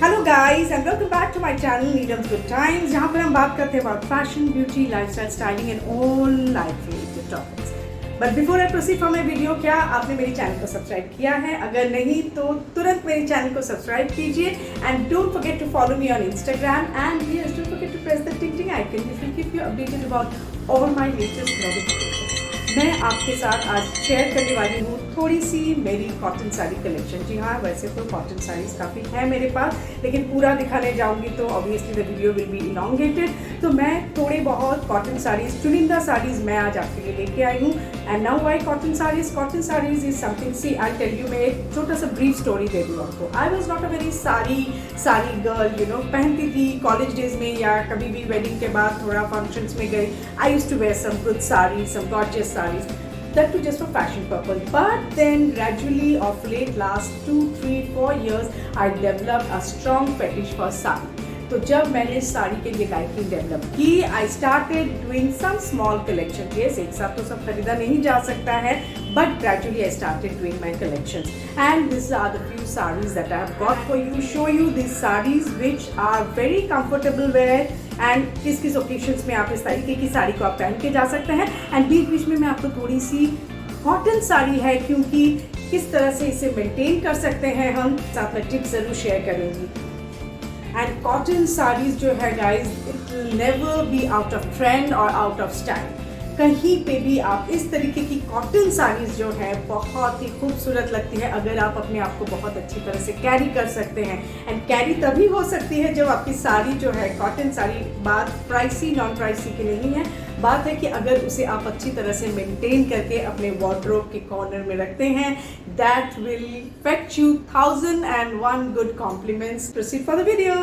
Hello guys and welcome back to my channel Neelam's good times, जहाँ पर हम बात करते हैं about fashion, beauty, lifestyle, styling and all life related topics. But before I proceed for my video, क्या आपने मेरे चैनल को सब्सक्राइब किया है? अगर नहीं तो तुरंत मेरे चैनल को सब्सक्राइब कीजिए and don't forget to follow me on Instagram and yes don't forget to press the ting ting icon which will keep you updated about all my latest notifications. मैं आपके साथ आज शेयर करने वाली हूँ थोड़ी सी मेरी कॉटन साड़ी कलेक्शन। जी हाँ, वैसे तो कॉटन साड़ीज़ काफ़ी है मेरे पास, लेकिन पूरा दिखाने जाऊँगी तो obviously the video will be elongated. तो मैं थोड़े बहुत कॉटन साड़ीज़, चुनिंदा साड़ीज़ मैं आज आपके लिए लेके आई हूँ। And now why cotton sarees is something, see I tell you, मैं एक छोटा सा ब्रीफ स्टोरी दे दूँ आपको। I was not a very saree girl, पहनती थी कॉलेज डेज में या कभी भी वेडिंग के बाद थोड़ा फंक्शंस में गई। I used to wear some good sarees, some gorgeous sarees, that too just for fashion purpose. But then gradually of late last 2, 3, 4 years I developed a strong fetish for sari. तो जब मैंने साड़ी के लिए लाइकिंग डेवलप की, I started doing some small collection. Yes, एक साथ तो सब खरीदा नहीं जा सकता है, but gradually I started doing my collections and this are the few sarees that I have got for you, show you this sarees which are very comfortable wear and किस किस ओकेशंस में आप इस तरीके की साड़ी को आप पहन के जा सकते हैं। एंड बीच बीच में मैं आपको थोड़ी सी कॉटन साड़ी है, क्योंकि किस तरह से इसे मेंटेन कर सकते हैं हम, साथ में टिप्स ज़रूर शेयर करूँगी। एंड कॉटन साड़ीज़ जो है guys, it will never be out of trend और आउट ऑफ स्टाइल। कहीं पे भी आप इस तरीके की कॉटन साड़ीज़ जो है बहुत ही खूबसूरत लगती है अगर आप अपने आप को बहुत अच्छी तरह से कैरी कर सकते हैं। एंड कैरी तभी हो सकती है जब आपकी साड़ी जो है, कॉटन साड़ी, बात प्राइसी नॉन प्राइसी की नहीं है, बात है कि अगर उसे आप अच्छी तरह से मेंटेन करके अपने वार्डरोब के कॉर्नर में रखते हैं, that will fetch you 1001 good compliments. Proceed for the video.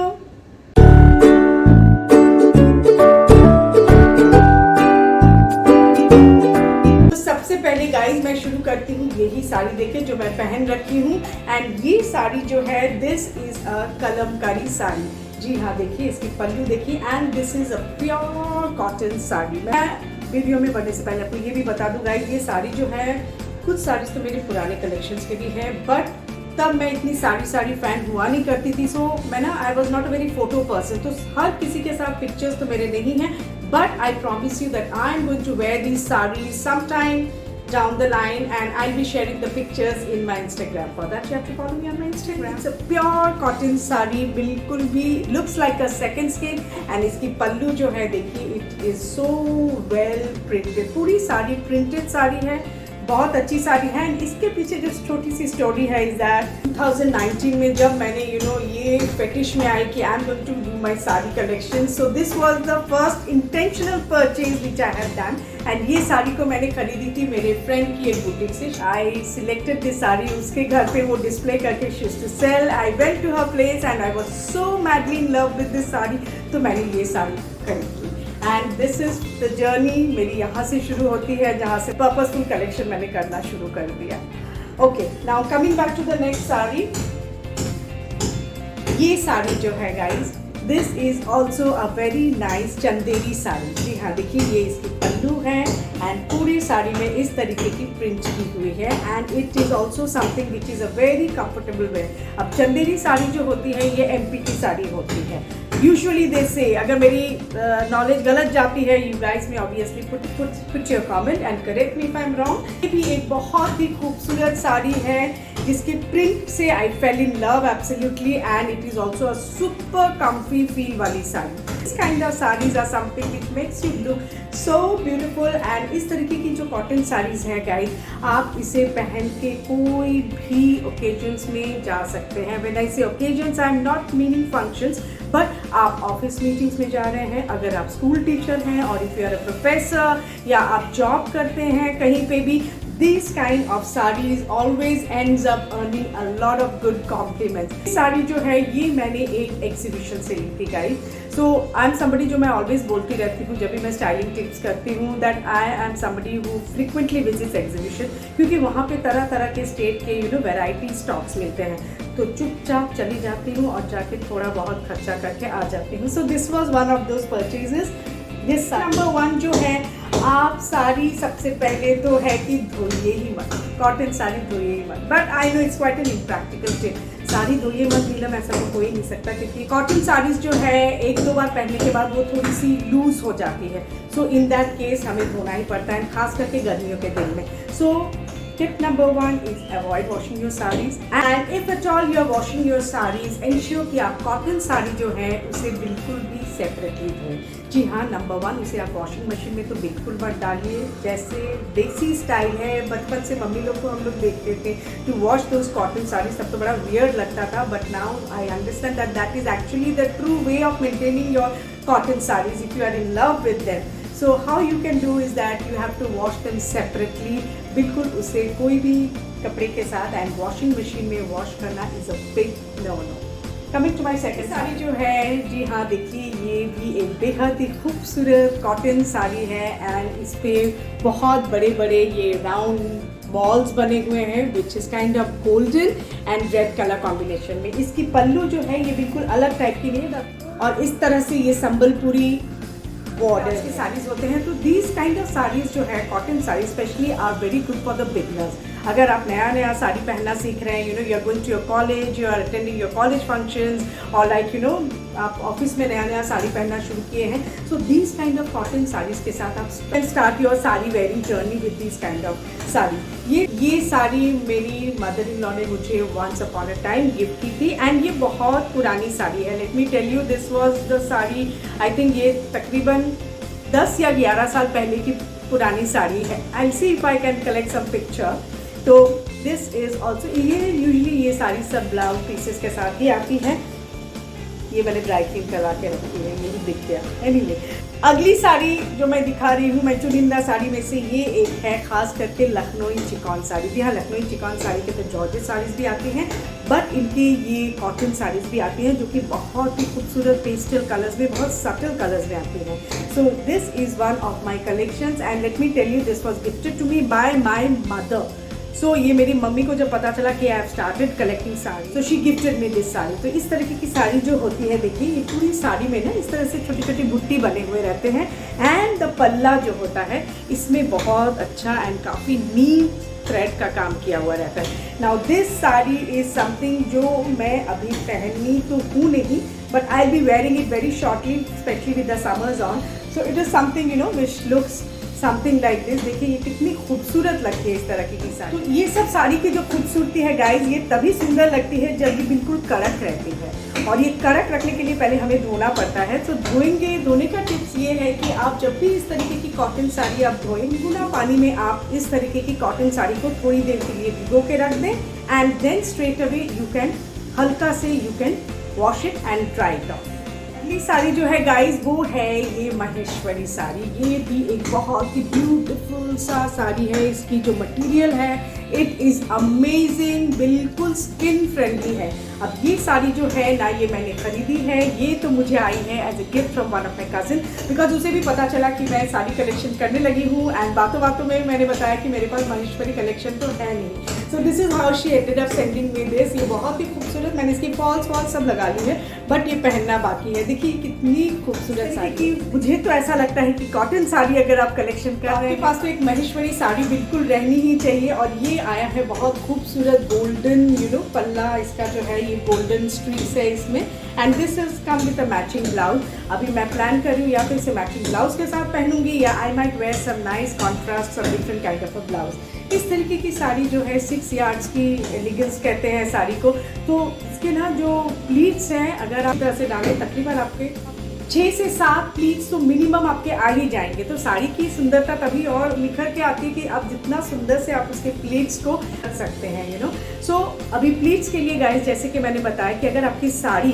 सबसे पहले गाइज मैं शुरू करती हूँ यही साड़ी देखे जो मैं पहन रखी हूँ। एंड ये साड़ी जो है, this is a Kalamkari sari. जी हाँ, देखिए इसकी पल्लू देखिए, and this is a pure cotton sari. मैं वीडियो में बढ़ने से पहले आपको ये भी बता दूँ गाइज, ये साड़ी जो है, कुछ साड़ीज तो मेरे पुराने कलेक्शंस के भी हैं, बट तब मैं इतनी साड़ी फैन हुआ नहीं करती थी। सो मैं ना, आई was not a very photo person, तो हर किसी के साथ पिक्चर्स तो मेरे नहीं हैं, but I promise you that I am going to wear these sarees sometime down the line and I'll be sharing the pictures in my Instagram. For that you have to follow me on my Instagram. It's a pure cotton saree, बिल्कुल भी looks like a second skin, and इसकी पल्लू जो है देखिए, it is so well printed। पूरी sari printed sari है, बहुत अच्छी साड़ी है। एंड इसके पीछे जो छोटी सी स्टोरी है इज दैट 2019 में जब मैंने ये फेटिश में आई कि I am going to do my saree collection, so this was the first intentional purchase which I have done. And ये साड़ी को मैंने खरीदी थी मेरे फ्रेंड की एक बुटीक से। आई सिलेक्टेड दिस साड़ी, उसके घर पे वो डिस्प्ले करके she used to sell. I went to her place and I was so madly in love with this sari, तो मैंने ये साड़ी खरीदी। And this is the journey, मेरी यहाँ से शुरू होती है जहाँ से पर्पसफुल कलेक्शन मैंने करना शुरू कर दिया। Okay, now coming back to the next sari. ये साड़ी जो है guys, this is also a very nice Chanderi sari. जी हाँ, देखिए ये इसकी पल्लू है एंड पूरी साड़ी में इस तरीके की प्रिंट की हुई है। And it is also something which is a very comfortable wear. अब चंदेरी साड़ी जो होती है, ये एमपी की साड़ी होती है। यूजुअली दे से, अगर मेरी नॉलेज गलत जाती है, यू गाइस में obviously put your comment and correct me if I am wrong. ये भी एक बहुत ही खूबसूरत साड़ी है जिसके प्रिंट से I fell in love absolutely, and it is also a super comfy feel वाली sari. This kind of saris are something which makes you look so beautiful. And इस तरीके की जो कॉटन साड़ीज हैं गाइस, आप इसे पहन के कोई भी ओकेजन्स में जा सकते हैं। व्हेन आई से occasions, I am not meaning functions, but आप ऑफिस मीटिंग्स में जा रहे हैं, अगर आप स्कूल टीचर हैं, और if you are a professor, या आप जॉब करते हैं कहीं पे भी, these kind of sarees always ends up earning a lot of good compliments। Sari जो है ये मैंने एक एग्जीबिशन से ली थी guys. So I am somebody, जो मैं ऑलवेज बोलती रहती हूँ जब भी मैं स्टाइलिंग टिप्स करती हूँ, that I am somebody who frequently visits exhibition, क्योंकि वहाँ पे तरह तरह के स्टेट के वैरायटी स्टॉक्स मिलते हैं। तो चुपचाप चली जाती हूँ और जाके थोड़ा बहुत खर्चा करके आ जाती हूँ। So this was one of those purchases. This number 1 जो है, आप साड़ी सबसे पहले तो है कि धोइए ही मत, कॉटन साड़ी धोइए ही मत। But I know it's quite an impractical tip. Sari धोइए मत नीलम, ऐसा तो हो ही नहीं सकता, क्योंकि कॉटन साड़ीज़ जो है एक दो बार पहनने के बाद वो थोड़ी सी लूज हो जाती है। सो इन दैट केस हमें धोना ही पड़ता है, खास करके गर्मियों के दिन में। सो tip number 1 is avoid washing your sarees, and if at all you are washing your sarees, ensure कि आप कॉटन साड़ी जो है उसे बिल्कुल भी सेपरेटली धोएं। जी हाँ, नंबर 1, उसे आप वॉशिंग मशीन में तो बिल्कुल मत डालिए। जैसे देसी स्टाइल है, बचपन से मम्मी लोग को हम लोग देखते थे to wash those cotton sarees, तब तो बड़ा वियर्ड लगता था, but now I understand that that is actually the true way of maintaining your cotton sarees if you are in love with them. So how you can do is that you have to wash them separately, बिल्कुल उसे कोई भी कपड़े के साथ, and washing machine में wash करना is a big no no. Coming to my second saree जो है, जी हाँ देखिए, ये भी एक बेहद ही खूबसूरत कॉटन साड़ी है, एंड इस पर बहुत बड़े बड़े ये राउंड बॉल्स बने हुए हैं which is kind of golden and red colour combination में। इसकी पल्लू जो है ये बिल्कुल अलग टाइप की नहीं है, और इस तरह से ये संबलपुरी बॉर्डर्स की साड़ीज होते हैं। तो दीज काइंड ऑफ साड़ीज जो है cotton saree specially are very good for the beginners. अगर आप नया नया साड़ी पहनना सीख रहे हैं, you are going to your college, you are attending your college functions, और आप ऑफिस में नया नया साड़ी पहनना शुरू किए हैं, so these kind of cotton sarees के साथ आप start your saree wearing journey with this kind of saree. ये साड़ी मेरी मदर इन लॉ ने मुझे once upon a time gift की थी, एंड ये बहुत पुरानी साड़ी है। Let me tell you, this was the saree, I think ये तकरीबन 10 या 11 साल पहले की पुरानी साड़ी है। I see if I can collect some picture. तो दिस इज ऑल्सो, ये यूजली ये साड़ी सब ब्लाउज पीसेस के साथ ही आती है। ये मैंने ड्राई क्लीन करवा के रखी है, ये भी दिख गया। एनीवे, अगली साड़ी जो मैं दिखा रही हूँ, मैं चुनिंदा साड़ी में से ये एक है, खास करके लखनऊ चिकॉन साड़ी। जी हाँ, लखनऊ चिकॉन साड़ी के तो जॉर्जेट साड़ीज़ भी आती हैं, बट इनकी ये कॉटन साड़ीज़ भी आती हैं जो कि बहुत ही खूबसूरत पेस्टल कलर्स में, बहुत सटल कलर्स में आती हैं। So this is one of my collections, and let me tell you, this was gifted to me by my mother. सो ये मेरी मम्मी को जब पता चला कि I have started collecting sari, तो she gifted me this sari. तो इस तरीके की साड़ी जो होती है, देखिए ये पूरी साड़ी में ना इस तरह से छोटी छोटी बुट्टी बने हुए रहते हैं, एंड द पल्ला जो होता है इसमें बहुत अच्छा एंड काफ़ी नीट थ्रेड का काम किया हुआ रहता है। Now this sari is something जो मैं अभी पहननी तो हूँ नहीं, but I B wearing it very shortly, specially with the summers on. So it is something which looks something like this. देखिए ये कितनी खूबसूरत लगती है इस तरह की साड़ी। तो ये सब साड़ी की जो खूबसूरती है गाइज, ये तभी सुंदर लगती है जब ये बिल्कुल कड़क रहती है, और ये कड़क रखने के लिए पहले हमें धोना पड़ता है। तो धोने का टिप्स ये है कि आप जब भी इस तरीके की कॉटन साड़ी आप धोएं, गुनगुना पानी में आप इस तरीके की कॉटन साड़ी को थोड़ी देर के लिए भिगो के रख दें, and then straight away you can हल्का से you can wash it and dry it off. अगली साड़ी जो है गाइज वो है ये महेश्वरी साड़ी। ये भी एक बहुत ही ब्यूटीफुल सा साड़ी है। इसकी जो मटेरियल है इट इज़ अमेजिंग, बिल्कुल स्किन फ्रेंडली है। अब ये साड़ी जो है ना, ये मैंने खरीदी है, ये तो मुझे आई है as a gift from one of my cousin, because उसे भी पता चला कि मैं साड़ी कलेक्शन करने लगी हूँ, एंड बातों बातों में मैंने बताया कि मेरे पास महेश्वरी कलेक्शन तो है नहीं। सो this is how she ended up sending me this. ये बहुत ही खूबसूरत, मैंने इसकी फॉल्स सब लगा ली है, बट ये पहनना बाकी है। देखिए कितनी खूबसूरत साड़ी। मुझे तो ऐसा लगता है कि कॉटन साड़ी अगर आप कलेक्शन कर रहे हैं, आपके पास तो एक महेश्वरी साड़ी बिल्कुल रहनी ही चाहिए। और ये आया है बहुत खूबसूरत गोल्डन पल्ला, इसका जो है ये गोल्डन स्ट्रीक्स है इसमें, and this is come with a matching blouse. अभी मैं प्लान कर रही हूँ या तो इसे मैचिंग ब्लाउज के साथ पहनूंगी, या I might wear some nice contrast, some different kind of a blouse. इस तरीके की साड़ी जो है 6 यार्ड्स की एलिगेंस कहते हैं साड़ी को। तो इसके ना जो प्लीट्स हैं, अगर आप तरह से डालें, तकरीबन आपके 6 से 7 प्लीट्स तो मिनिमम आपके आ ही जाएंगे। तो साड़ी की सुंदरता तभी और निखर के आती है कि आप जितना सुंदर से आप उसके प्लीट्स को रख सकते हैं सो अभी प्लीट्स के लिए गाइस, जैसे कि मैंने बताया कि अगर आपकी साड़ी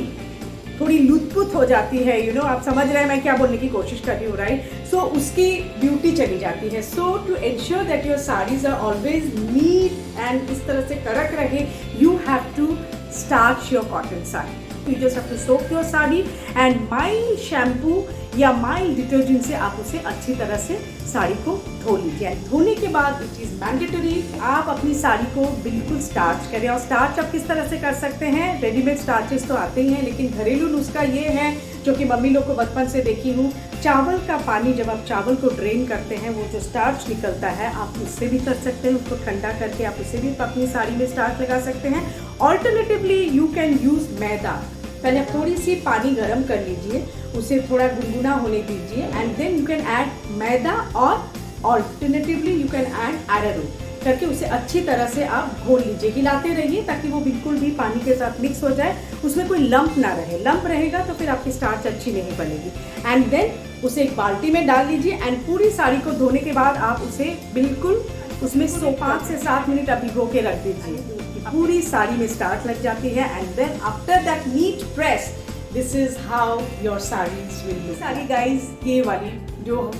थोड़ी लुत्पुत हो जाती है, आप समझ रहे हैं मैं क्या बोलने की कोशिश कर रही हूँ, राइट? सो उसकी ब्यूटी चली जाती है। So to ensure that your saris are always neat and इस तरह से कड़क रहे, you have to starch your cotton sari. You just have to soak your sari and mild shampoo या माइल्ड डिटर्जेंट से आप उसे अच्छी तरह से साड़ी को धो लीजिए। धोने के बाद इट इज़ मैंडेटरी आप अपनी साड़ी को बिल्कुल स्टार्च करें। और स्टार्च आप किस तरह से कर सकते हैं, रेडीमेड स्टार्चेस तो आते ही हैं, लेकिन घरेलू नुस्खा ये है जो कि मम्मी लोग को बचपन से देखी हूँ। चावल का पानी जब आप चावल को ड्रेन करते हैं, वो जो स्टार्च निकलता है आप उससे भी कर सकते हैं, उसको ठंडा करके आप उससे भी अपनी साड़ी में स्टार्च लगा सकते हैं। ऑल्टरनेटिवली यू कैन यूज़ मैदा। पहले आप थोड़ी सी पानी गर्म कर लीजिए, उसे थोड़ा गुनगुना होने दीजिए, and then you can add maida, और alternatively you can add arrowroot करके उसे अच्छी तरह से आप घोल लीजिए। हिलाते रहिए ताकि वो बिल्कुल भी पानी के साथ मिक्स हो जाए, उसमें कोई लंप ना रहे। लंप रहेगा तो फिर आपकी स्टार्च अच्छी नहीं बनेगी। एंड देन उसे एक बाल्टी में डाल लीजिए, एंड पूरी साड़ी को धोने के बाद आप उसे बिल्कुल उसमें 5 से 7 मिनट आप भिगो के रख दीजिए। पूरी साड़ी में स्टार्च लग जाती है। And then after that neat press, this is how your sarees will look. Saree guys ये वाली जो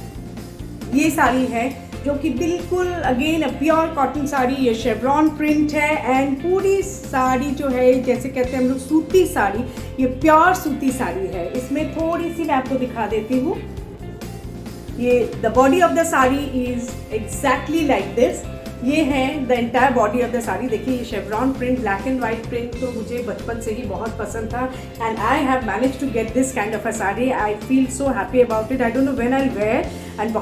ये साड़ी है जो कि बिल्कुल अगेन प्योर कॉटन साड़ी, ये शेवरॉन प्रिंट है। एंड पूरी साड़ी जो है जैसे कहते हैं हम लोग सूती साड़ी, ये प्योर सूती साड़ी है। इसमें थोड़ी सी मैं आपको दिखा देती हूँ। ये the body of the saree is exactly like this. ये है the entire body of the saree. देखिए ये chevron print, black and white print तो मुझे बचपन से ही बहुत पसंद था। And I have manage to get this kind of a saree. I feel so happy about it. I don't know when I wear, and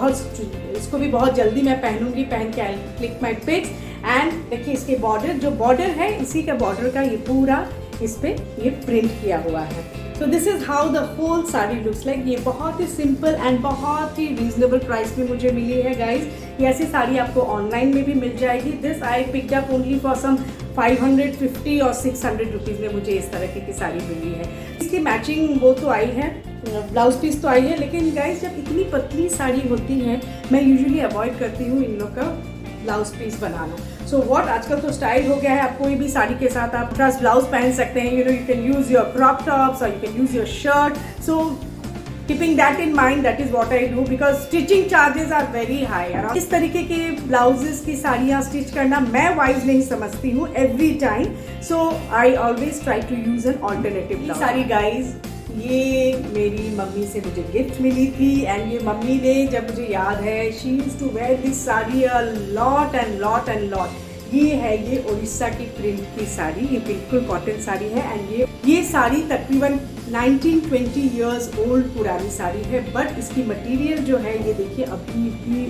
इसको भी बहुत जल्दी मैं पहनूंगी। पहन के I click my pics. And देखिए इसके बॉर्डर, जो बॉर्डर है इसी का बॉर्डर का ये पूरा इस पे ये प्रिंट किया हुआ है। So this is how the whole saree looks like. ये बहुत ही सिंपल एंड बहुत ही रीजनेबल प्राइस में मुझे मिली है गाइज। ये ऐसी साड़ी आपको ऑनलाइन में भी मिल जाएगी। This I picked up only for some 550 और 600 रुपीज़ में मुझे इस तरह की साड़ी मिली है। इसकी मैचिंग वो तो आई है, ब्लाउज पीस तो आई है, लेकिन गाइज जब इतनी पतली साड़ी होती है मैं यूजुअली अवॉइड करती हूँ इन लोग का ब्लाउज पीस बनाना। सो व्हाट, आजकल तो स्टाइल हो गया है, आप कोई भी साड़ी के साथ आप ट्रस्ट ब्लाउज पहन सकते हैं। You know, you can use your crop tops और you can use your shirt. So keeping that in mind, that is what I do, because stitching charges are very high. इस तरीके के blouses की साड़ियाँ stitch करना मैं wise नहीं समझती हूँ every time. So I always try to use an alternative saree guys. ये मेरी मम्मी से मुझे गिफ्ट मिली थी। एंड ये मम्मी ने, जब मुझे याद है, she used to wear this saree a lot and lot and lot. ये है ये उड़ीसा की प्रिंट की साड़ी, ये बिल्कुल कॉटन साड़ी है। एंड ये साड़ी तकरीबन 19-20 ईयर्स ओल्ड पुरानी साड़ी है, बट इसकी मटेरियल जो है ये देखिए अभी भी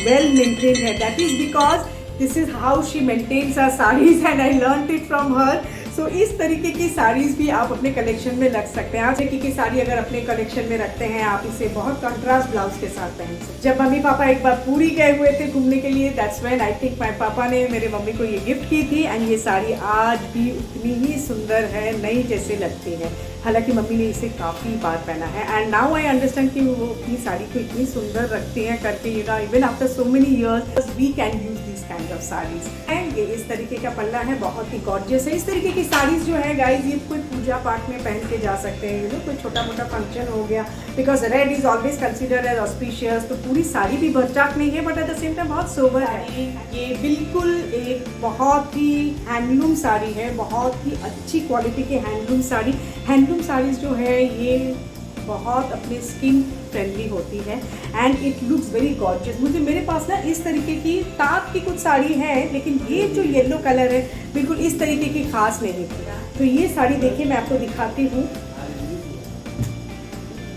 वेल मेंटेन्ड है। That is because this is how she maintains her saris and I learned it from her. So इस तरीके की साड़ीज़ भी आप अपने कलेक्शन में रख सकते हैं। आज की साड़ी अगर अपने कलेक्शन में रखते हैं आप, इसे बहुत कंट्रास्ट ब्लाउज के साथ पहन सकते हैं। जब मम्मी पापा एक बार पूरी गए हुए थे घूमने के लिए, that's when I think my पापा ने मेरे मम्मी को ये गिफ्ट की थी। एंड ये साड़ी आज भी उतनी ही सुंदर है, नई जैसे लगती है। हालांकि मम्मी ने इसे काफ़ी बार पहना है। एंड नाउ आई अंडरस्टैंड कि वो अपनी साड़ी को इतनी सुंदर रखती हैं करके, you know, even after so many years we can use this kind of sarees. And ये इस तरीके का पल्ला है, बहुत ही गॉर्जियस है। इस तरीके की साड़ीज जो है गाइज, ये कोई पूजा पाठ में पहन के जा सकते हैं। यू नो, कोई छोटा मोटा फंक्शन हो गया, because red is always considered as auspicious. तो पूरी साड़ी भी भरचाक नहीं है, but at the same time बहुत सोबर है। ये बिल्कुल एक बहुत ही हैंडलूम साड़ी है, बहुत ही अच्छी क्वालिटी की हैंडलूम साड़ी। हैंडलूम साड़ीज जो है ये बहुत अपने स्किन फ्रेंडली होती है and it looks very gorgeous. मेरे पास ना इस तरीके की ताप की कुछ साड़ी है, लेकिन ये जो येलो कलर है बिल्कुल इस तरीके की खास नहीं थी। तो ये साड़ी देखिए मैं आपको दिखाती हूँ।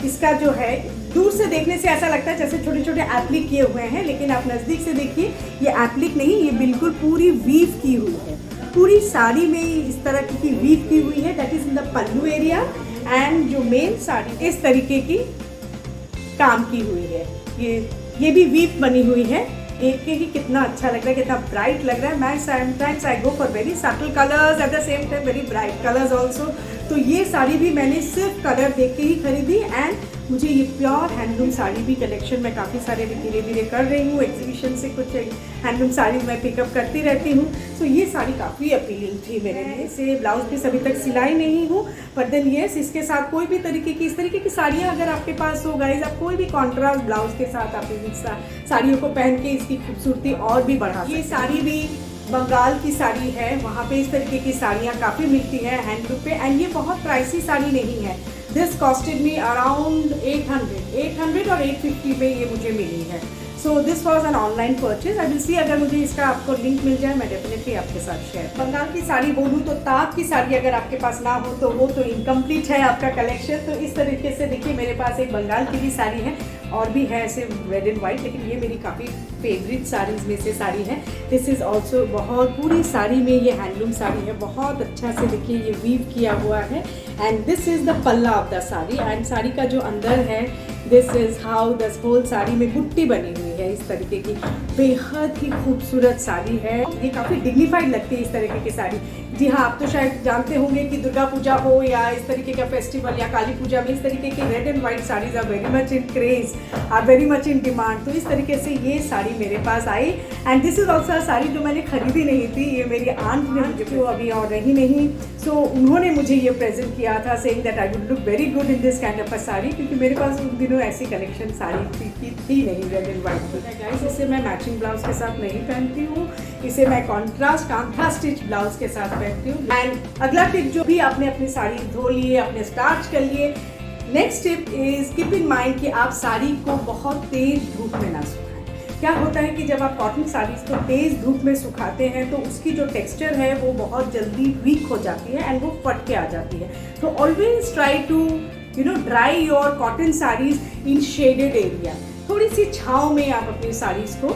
इसका जो है दूर से देखने से ऐसा लगता है जैसे छोटे छोटे एप्लिक किए हुए हैं, लेकिन आप नज़दीक से देखिए ये एप्लिक नहीं, ये बिल्कुल पूरी वीव की हुई है। पूरी साड़ी में इस तरह की वीव की हुई है, that is in the pallu area. And जो मेन साड़ी इस तरीके की काम की हुई है, ये भी वीव बनी हुई है। देख के ही कितना अच्छा लग रहा है, कितना ब्राइट लग रहा है। मैं sometimes I go for very subtle colours eight the same time very bright colours also. तो ये साड़ी भी मैंने सिर्फ कलर देख के ही खरीदी। एंड मुझे ये प्योर हैंडलूम साड़ी भी कलेक्शन में काफ़ी सारे धीरे धीरे कर रही हूँ। एग्जीबिशन से कुछ हैंडलूम साड़ी मैं पिकअप करती रहती हूँ। सो ये साड़ी काफ़ी अपीलिंग थी मेरे लिए। इसे ब्लाउज पीस अभी तक सिलाई नहीं हूँ, बट देन येस, इसके साथ कोई भी तरीके की इस तरीके की साड़ियाँ अगर आपके पास हो गाइज, आप कोई भी कॉन्ट्रास्ट ब्लाउज के साथ आप इन साड़ियों को पहन के इसकी खूबसूरती और भी बढ़ा सकते हैं। ये साड़ी भी बंगाल की साड़ी है, वहाँ पे इस तरीके की साड़ियाँ काफ़ी मिलती है हैंडलूम पे। एंड ये बहुत प्राइसी साड़ी नहीं है। दिस कॉस्टेड मी अराउंड 800 और 850 में ये मुझे मिली है। So this was an online purchase. I will सी अगर मुझे इसका आपको लिंक मिल जाए मैं डेफिनेटली आपके साथ शेयर। बंगाल की साड़ी बोलूँ तो ताँत की साड़ी अगर आपके पास ना हो तो वो तो इनकम्प्लीट है आपका कलेक्शन। तो इस तरीके से देखिए मेरे पास एक बंगाल की भी साड़ी है और भी है ऐसे रेड एंड वाइट, लेकिन ये मेरी काफ़ी फेवरेट साड़ीज़ में से साड़ी है। दिस इज़ ऑल्सो बहुत पूरी साड़ी में ये हैंडलूम साड़ी है, बहुत अच्छा से देखिए ये वीव किया हुआ है। And this is the palla of the sari. And sari का जो अंदर है this is how the whole sari में बुट्टी बनी हुई है इस तरीके की। बेहद ही खूबसूरत साड़ी है, ये काफ़ी डिग्निफाइड लगती है इस तरीके की साड़ी। जी हाँ, आप तो शायद जानते होंगे कि दुर्गा पूजा हो या इस तरीके का फेस्टिवल या काली पूजा में इस तरीके की red and white saris are very much in craze, are very much in demand. तो इस तरीके से ये साड़ी मेरे पास आई। And this is also sari जो मैंने खरीदी नहीं थी, ये मेरी आंट ने मुझे, जो अभी और रही नहीं, सो उन्होंने मुझे ये प्रेजेंट किया था saying that I would look very good in this kind of a sari, क्योंकि मेरे पास उन दिनों ऐसी कलेक्शन साड़ी थी नहीं रेड एंड वाइट की। गाइस, इसे मैं मैचिंग ब्लाउज के साथ नहीं पहनती हूँ, इसे मैं कॉन्ट्रास्ट कांथा स्टिच ब्लाउज के साथ पहनती हूँ। एंड अगला टिप, जो भी आपने अपनी साड़ी धो लिए, अपने स्टार्च कर लिए, next tip is keep in mind कि आप साड़ी को बहुत तेज धूप में ना सुखाएं। क्या होता है कि जब आप कॉटन साड़ीज को तेज धूप में सुखाते हैं तो उसकी जो टेक्सचर है वो बहुत जल्दी वीक हो जाती है एंड वो फट के आ जाती है। तो always try to dry your cotton saris in shaded area. थोड़ी सी छाँव में आप अपनी साड़ीज को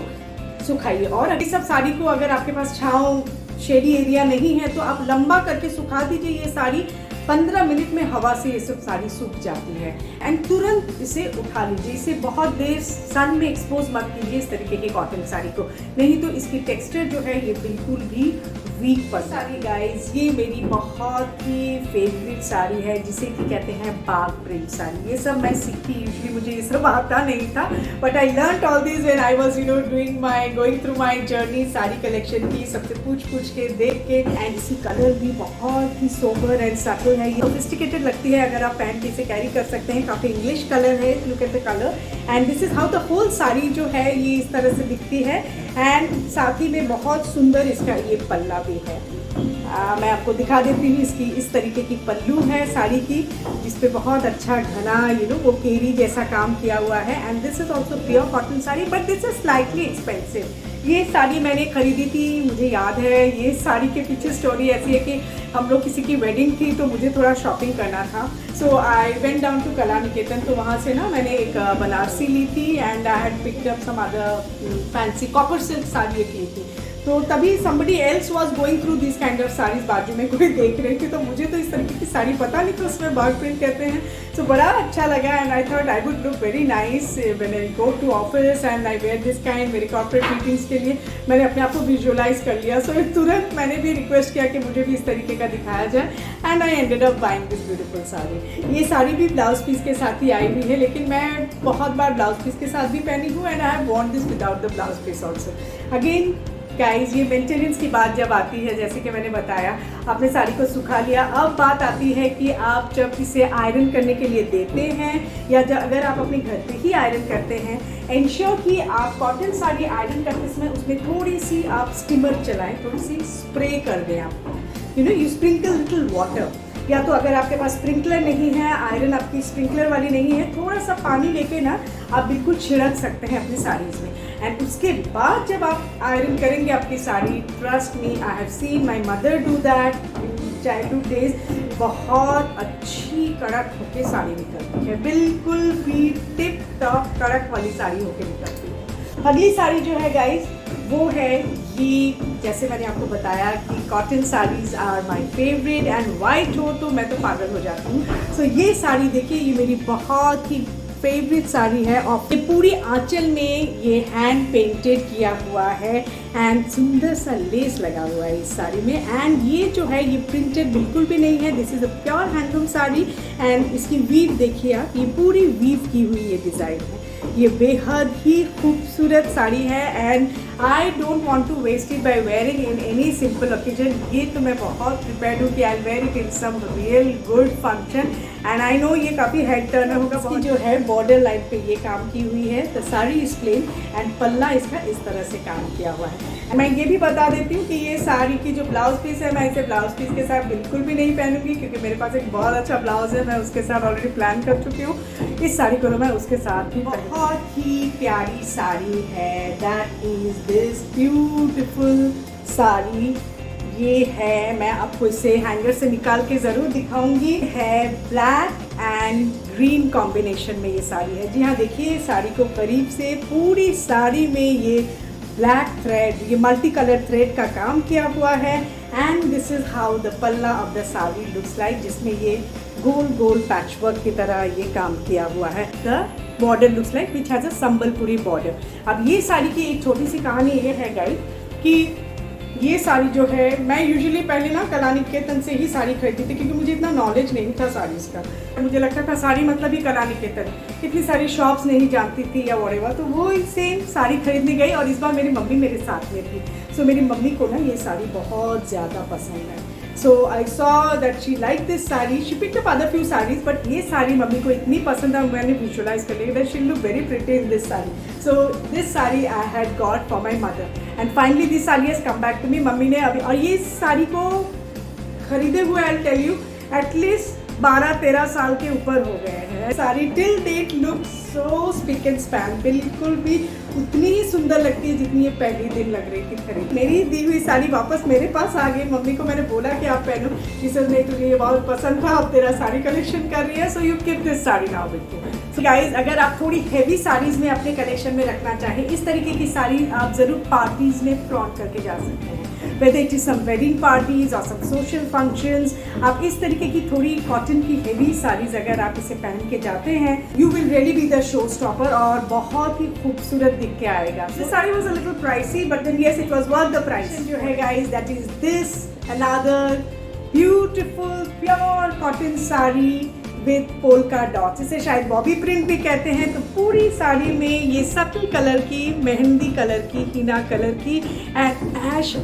सुखाइए। और अभी सब साड़ी को अगर आपके पास छाँव शेडी एरिया नहीं है तो आप लंबा करके सुखा दीजिए ये साड़ी। 15 मिनट में हवा से ये सब साड़ी सूख जाती है। एंड तुरंत इसे उठा लीजिए, इसे बहुत देर सन में एक्सपोज मत कीजिए इस तरीके की कॉटन साड़ी को, नहीं तो इसकी टेक्सचर जो है ये बिल्कुल भी वीक पड़ साड़ी। गाइस, ये मेरी बहुत ही फेवरेट साड़ी है जिसे कि कहते हैं बाग प्रिंट साड़ी। ये सब मैं सीखी, यूजुअली मुझे ये सब आता नहीं था, but I learn all this when I was going through my journey sari collection की, सबसे पूछ के देख के। एंड इसकी कलर भी बहुत ही सोबर एंड सटल है, ये सोफिस्टिकेटेड लगती है अगर आप पहन के इसे कैरी कर सकते हैं। काफ़ी इंग्लिश कलर है, look at the colour. And this is how the whole sari जो है ये इस तरह से दिखती है। एंड साथ ही में बहुत सुंदर इसका ये पल्ला भी है। मैं आपको दिखा देती हूँ, इसकी इस तरीके की पल्लू है साड़ी की, जिस पे बहुत अच्छा घना वो केरी जैसा काम किया हुआ है। And this is also pure cotton sari, but this is slightly expensive. ये साड़ी मैंने खरीदी थी, मुझे याद है ये साड़ी के पीछे स्टोरी ऐसी है कि हम लोग किसी की वेडिंग थी तो मुझे थोड़ा शॉपिंग करना था। सो आई वेंट डाउन टू कला निकेतन, तो वहाँ से ना मैंने एक बनारसी ली थी and I had picked up some other fancy copper silk sari एक ली थी। तो तभी somebody else was going through these kind of sarees, बाजू में कोई देख रही थी, तो मुझे तो इस तरीके की साड़ी पता नहीं था उसमें बाग प्रिंट कहते हैं। तो बड़ा अच्छा लगा and I thought I would look very nice when I go to office and I wear this kind. मेरे कॉर्पोरेट मीटिंग्स के लिए मैंने अपने आप को विजुअलाइज कर लिया। सो तुरंत मैंने भी रिक्वेस्ट किया कि मुझे भी इस तरीके का दिखाया जाए and I ended up buying this beautiful sari. ये साड़ी भी ब्लाउज पीस के साथ ही आई हुई है, लेकिन मैं बहुत बार ब्लाउज पीस के साथ भी पहनी हूँ and I have worn this without the blouse piece also. Again guys, ये मेंटेनेंस की बात जब आती है, जैसे कि मैंने बताया, आपने साड़ी को सुखा लिया, अब बात आती है कि आप जब इसे आयरन करने के लिए देते हैं या अगर आप अपने घर पे ही आयरन करते हैं, इंश्योर कि आप कॉटन साड़ी आयरन करते समय उसमें थोड़ी सी आप स्टीमर चलाएं, थोड़ी सी स्प्रे कर दें। आपको यू स्प्रिंकल लिटिल वाटर, या तो अगर आपके पास स्प्रिंकलर नहीं है, आयरन आपकी स्प्रिंकलर वाली नहीं है, थोड़ा सा पानी लेके ना आप बिल्कुल छिड़क सकते हैं अपनी साड़ीज़ में। एंड उसके बाद जब आप आयरन करेंगे आपकी sari, trust me, I have seen my mother do that in childhood days, बहुत अच्छी कड़क होके साड़ी निकलती है, बिल्कुल भी टिप टॉप कड़क वाली साड़ी होके निकलती है। अगली साड़ी जो है गाइज वो है ये, जैसे मैंने आपको बताया कि cotton saris are my favourite and white हो तो मैं तो पागल हो जाती हूँ। सो ये साड़ी देखिए, ये मेरी बहुत ही फेवरेट साड़ी है और ये पूरी आंचल में ये हैंड पेंटेड किया हुआ है एंड सुंदर सा लेस लगा हुआ है इस साड़ी में। एंड ये जो है ये प्रिंटेड बिल्कुल भी नहीं है, this is a pure handloom sari. And इसकी वीव देखिए आप, ये पूरी वीव की हुई ये डिज़ाइन है, ये बेहद ही खूबसूरत साड़ी है। And I don't want to waste it by wearing in any simple occasion. ये तो मैं बहुत प्रिपेयर्ड हूँ कि I wear it in some real good function and I know ये काफ़ी हेड टर्नर होगा। इसकी जो है बॉर्डर लाइन पे ये काम की हुई है, तो साड़ी इज प्लेन एंड पल्ला इसका इस तरह से काम किया हुआ है। मैं ये भी बता देती हूँ कि ये साड़ी की जो ब्लाउज पीस है, मैं इसे ब्लाउज पीस के साथ बिल्कुल भी नहीं पहनूंगी, क्योंकि मेरे पास एक बहुत अच्छा ब्लाउज है, मैं उसके साथ ऑलरेडी प्लान कर चुकी हूँ। इस साड़ी को मैं उसके साथ ही बहुत ही प्यारी साड़ी है। That is this beautiful sari. ये है, मैं आपको इसे हैंगर से निकाल के ज़रूर दिखाऊंगी, है ब्लैक एंड ग्रीन कॉम्बिनेशन में ये साड़ी है। जी हाँ, देखिए साड़ी को करीब से, पूरी साड़ी में ये ब्लैक थ्रेड, ये मल्टी कलर थ्रेड का काम किया हुआ है। And this is how the palla of the sari looks like, जिसमें ये गोल गोल पैचवर्क की तरह ये काम किया हुआ है। The border looks like which has a Sambalpuri border. अब ये साड़ी की एक छोटी सी कहानी ये है गाइस कि ये साड़ी जो है, मैं यूजुअली पहले ना कलानिकेतन से ही साड़ी खरीदती थी, क्योंकि मुझे इतना नॉलेज नहीं था साड़ीज़ का। मुझे लगता था साड़ी मतलब ही कलानिकेतन, इतनी सारी शॉप्स नहीं जानती थी या वॉरेवर। तो वो सेम साड़ी खरीदने गई और इस बार मेरी मम्मी मेरे साथ में थी। सो मेरी मम्मी को ना ये साड़ी बहुत ज़्यादा पसंद है। So I saw that she liked this saree. She picked up other few sarees, but ये साड़ी मम्मी को इतनी पसंद है, मैंने visualize कर लिया that she'll look very pretty in this saree. So this saree I had got for my mother, and finally this saree has come back to me. Mummy ने अभी, और ये साड़ी को खरीदे हुए I'll tell you at least 12-13 साल के ऊपर हो गए हैं। Sari till date look so spick and span, बिल्कुल भी उतनी ही सुंदर लगती है जितनी ये पहली दिन लग रही थी खरीद। मेरी दी हुई साड़ी वापस मेरे पास आ गई। मम्मी को मैंने बोला कि आप पहनो, जिसे नहीं तुझे ये बहुत पसंद था, अब तेरा साड़ी कलेक्शन कर रही है, so you keep this sari now with you. So guys, अगर आप थोड़ी हैवी साड़ीज में अपने कलेक्शन में रखना चाहें, इस तरीके की साड़ी आप जरूर पार्टीज में फ्लॉन्ट करके जा सकते हैं। whether it is some wedding parties or some social functions, आप इस तरीके की थोड़ी कॉटन की हेवी साड़ीज अगर आप इसे पहन के जाते हैं, you will really be the show stopper और बहुत ही खूबसूरत दिख के आएगा। This sari was a little pricey, but then yes, it was worth the price। जो है guys, that is this another beautiful pure cotton sari with polka dots. इसे शायद बॉबी प्रिंट भी कहते हैं। तो पूरी साड़ी में ये सटल कलर की, मेहंदी कलर की, हीना कलर की and ash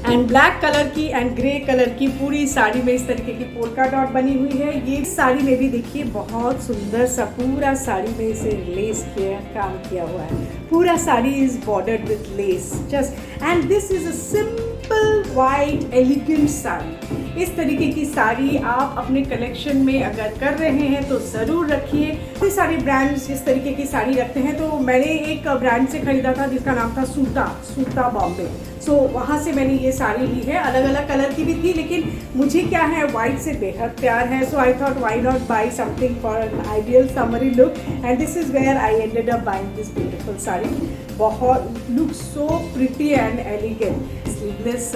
and black colour की एंड ग्रे कलर की पूरी साड़ी में इस तरीके की पोल्का डॉट बनी हुई है। ये साड़ी में भी देखिए बहुत सुंदर सा पूरा साड़ी में इसे लेस किया काम किया हुआ है। पूरा sari is bordered with lace just, and this is a simple white elegant sari. इस तरीके की साड़ी आप अपने कलेक्शन में अगर कर रहे हैं तो ज़रूर रखिए। बहुत सारे ब्रांड्स इस तरीके की साड़ी रखते हैं। तो मैंने एक ब्रांड से ख़रीदा था जिसका नाम था सूता बॉम्बे। सो वहाँ से मैंने ये साड़ी ली है। अलग अलग कलर की भी थी, लेकिन मुझे क्या है वाइट से बेहद प्यार है। So I thought why not buy something for an ideal summery look, and this is where I ended up buying this beautiful sari. बहुत look so pretty and elegant. Sleeveless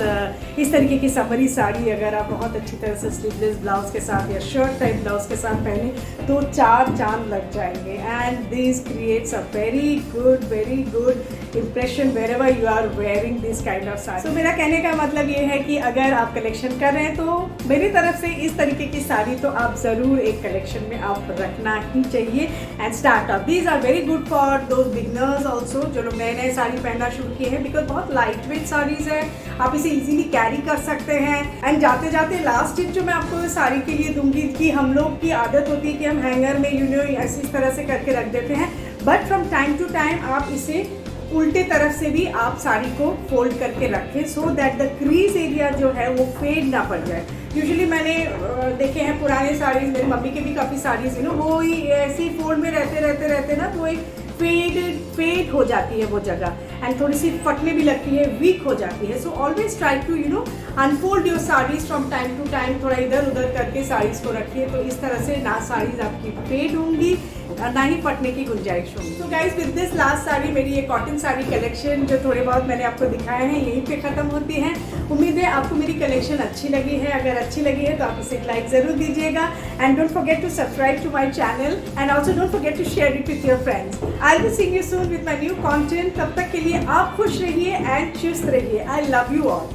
इस तरीके की समरी साड़ी अगर आप बहुत अच्छी तरह से स्लीवलेस ब्लाउज के साथ या शर्ट टाइप ब्लाउज के साथ पहने तो 4 चांद लग जाएंगे। And this creates a very good impression wherever you are wearing this kind of sari. तो मेरा कहने का मतलब ये है कि अगर आप कलेक्शन कर रहे हैं तो मेरी तरफ से इस तरीके की साड़ी तो आप ज़रूर एक कलेक्शन में आप रखना ही चाहिए। And start off these are very good for those beginners also जो लोग नए साड़ी पहनना शुरू किए हैं, बिकॉज बहुत लाइट वेट साड़ीज़ है, आप इसे इजीली कैरी कर सकते हैं। एंड जाते जाते लास्ट टिप जो मैं आपको साड़ी के लिए दूंगी कि हम लोग की आदत होती है कि हम हैंगर में ऐसी इस तरह से करके रख देते हैं, but from time to time आप इसे उल्टे तरफ से भी आप साड़ी को फोल्ड करके रखें, so that the crease area जो है वो फेड ना पड़ जाए। यूजुअली मैंने देखे हैं पुराने साड़ीज, मेरी मम्मी के भी काफ़ी साड़ीज वो ही ऐसी फोल्ड में रहते ना, तो एक फेड हो जाती है वो जगह, एंड थोड़ी सी फटने भी लगती है, वीक हो जाती है। So always try to unfold your saris from time to time, थोड़ा इधर उधर करके साड़ीज को रखिए, तो इस तरह से ना साड़ीज आपकी फेड होंगी ना ही फटने की गुंजाइश होगी। तो guys with this last sari, मेरी ये कॉटन साड़ी कलेक्शन जो थोड़े बहुत मैंने आपको दिखाए हैं यहीं पे ख़त्म होती है। उम्मीद है आपको मेरी कलेक्शन अच्छी लगी है। अगर अच्छी लगी है तो आप इसे लाइक ज़रूर दीजिएगा, and don't forget to subscribe to my channel, and also don't forget to share it with your friends. I will see you soon with my new content. तब तक के लिए आप खुश रहिए एंड चुस्त रहिए। I love you all.